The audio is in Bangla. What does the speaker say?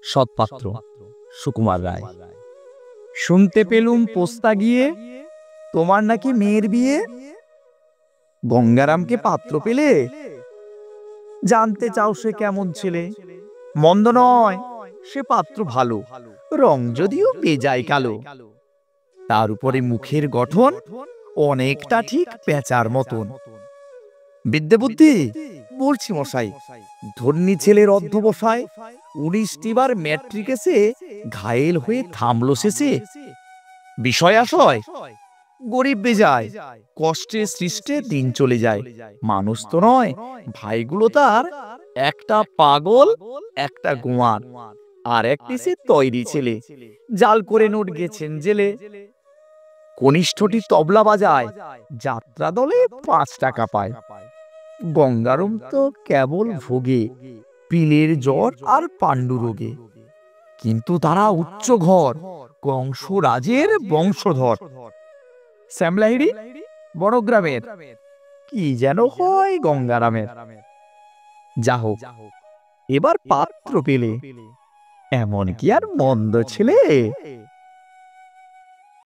সৎপাত্র সুকুমার রায়। শুনতে পেলুম পোস্তা গিয়ে তোমার নাকি মেয়ের বিয়ে, গঙ্গারামকে পাত্র পেলে? জানতে চাও সে কেমন ছেলে? মন্দ নয়, সে পাত্র ভালো, রং যদিও বেজায় কালো। তার উপরে মুখের গঠন অনেকটা ঠিক পেঁচার মতন। বিদ্যে বুদ্ধি বলছি মশাই, ধন্যী ছেলের অধ্যবসায় 19টি বার ম্যাট্রিক এসে ঘায়েল হয়ে থামলো শেষে। বিষয় আশয় গরিব বেজায়, কষ্টে সৃষ্টে দিন চলে যায়। মানুষ তো নয় ভাইগুলো তার, একটা পাগল একটা গোয়ার, আর একটি সে তৈরি ছেলে, জাল করে নোট গেছেন জেলে। কনিষ্ঠটি তবলা বাজায়, যাত্রা দলে 5 টাকা পায়। গঙ্গারম তো কেবল ভোগে পিলের জ্বর আর পাণ্ডু রোগে, কিন্তু তারা উচ্চ ঘর, কংসরাজের বংশধর। শ্যামলাহিড়ি বড়গ্রামের, কি যেন হয় গঙ্গারামের। যা হোক, এবার পাত্র পেলে, এমন কি আর মন্দ ছেলে?